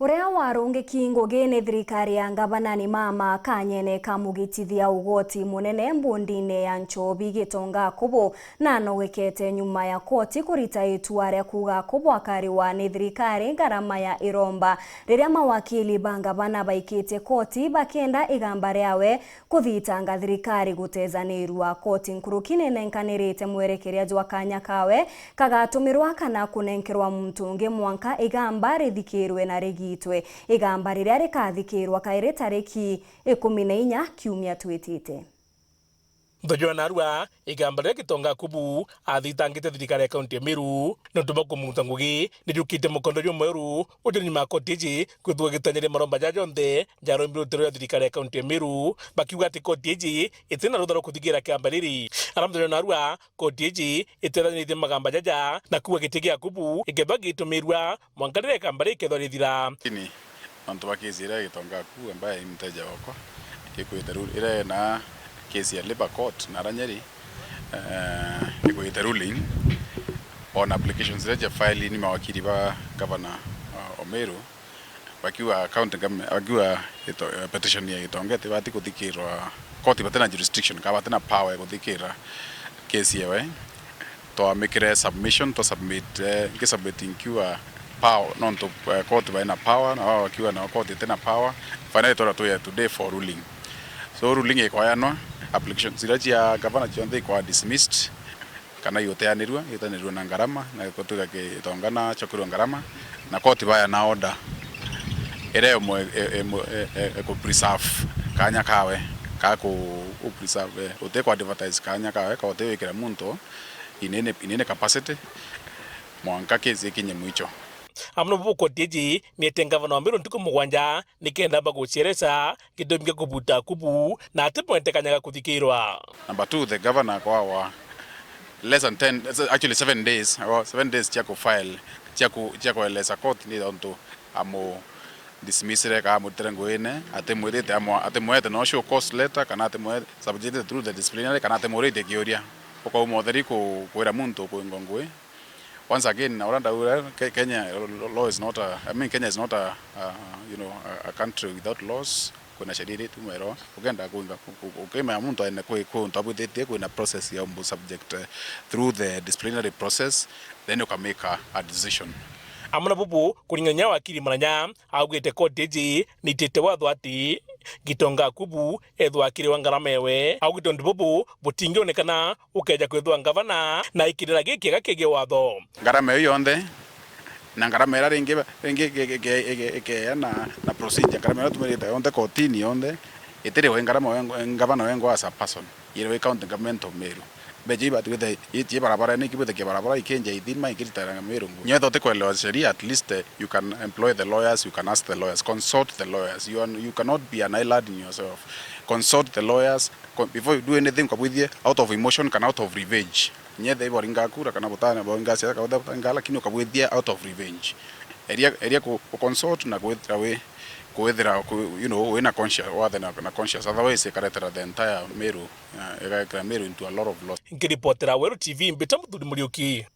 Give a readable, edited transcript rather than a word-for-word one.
Urea warungikirwe ni thirikari ya ngavana ni mama KAANYA nekamugitithia ugoti munene mbundine ya nchobi gitonga Akubu na nogekete nyuma ya KOTI kurita itua ria kuga Akubu akariwa ni thirikari ngarama ya iromba riria mawakili ba ngavana baikite KOTI bakenda igamba riawe kuthitanga thirikari gutezanirwa. KOTI nkuru kinenenkanirite mwerekeria jwa kanya kawe kagatumirwa kana kunenkerwa muntu ungi MWANKA igamba rithikirwe na rigi igamba riria rikathikirwa kairi tariki 14 KIUMIA TWITITE. Thojona arua igamba ria gitonga Akubu athitangite thirikari ya kaunti ya Meru no tubako mutangugi nirukite mukondo yo mweru udini ma KOTI kwithwa gitanyire maromba jajo nthe jaro mbirutiro ya thirikari ya kaunti ya Meru bakiuga ati KOTI itina rutharo kuthigira kiamba riri aramthona arua KOTI iteranite magamba jaja na kuwa gitigi Akubu igethwa gitumirwa MWANKA rire kamba rikethwa rithira kini antu bakizira gitonga Akubu ambaye mteja wako ikwitharu ire na kesi ya Labor Court na Ranyeri ikuite ruling on applications reja file ni mawakili ba governor Omeru wakiwa county government wakiwa petition ya itongete bati kuthikirwa court batena jurisdiction ka batena power ya kuthikira kesi yewe to amekire submission to submit submitting kiwa power non to court ba ina power na wakiwa na court tena power finally to today for ruling. So ruling ikoyanwa application ziraji ya governor chonde kwa dismissed kana yoteanirwa na ngarama na kotuga ke tongana chokiro ngarama na koti baya na order ere mo ko preserve kanya kawe ka ko preserve ote kwa advertise kanya kawe ka ote wekera muntu inene capacity MWANKA kezi kinye mwicho amno bu KOTI miete ngavana Meru ntuko mugwanja nikenda bagucheresa kidomge kubuta Akubu na atipointe kanyaga kuthikirwa. Number 2, the governor kwa less than 10 actually 7 days or 7 days chako file chako eleza court ni onto amo dismissere ka mutrengoene atemwete atemwete no show cost letter kana atemwete subjected through the disciplinary kana atemwete kioria kwa umodheri ko kwera muntu ko ngongwe. Once again, Kenya law is not Kenya is not a country without laws. Kuna sheria tu mwero. Uganda ukema mtu aende kwa ntabudete kuna process ya subject through the disciplinary process, then you can make a decision. Amuna bubu kuringanya wakili maranya augete KOTI ni tete watho ati gitonga Akubu ethwa akiriwa ngarama yewe augite ndibubu butingi onekana ukeja kwethwa ngavana na ikirira gikega kege watho ngarama yo yonde na ngarama era ringi na procedure ngarama yo tumerita yonde kotini yonde itire we ngarama ngavana wengo as a person ile county government of Meru beji batu with iti barabara ni kibute ke barabara ikenja idima ikitara Meru nyeto te kwelewa sheria at least you can employ the lawyers, you can ask the lawyers, consult the lawyers. You cannot be an island in yourself. Consult the lawyers before you do anything kabudhie out of emotion kana out of revenge nyethe boringa kura kana botana bonga sia ka botanga lakini kabudhie out of revenge area ku consult na kuethra we kuethra we na conscious rather na conscious otherwise kareta the entire Meru Meru into a lot of loss. Ngiripotera Weru TV mbeta Muriuki.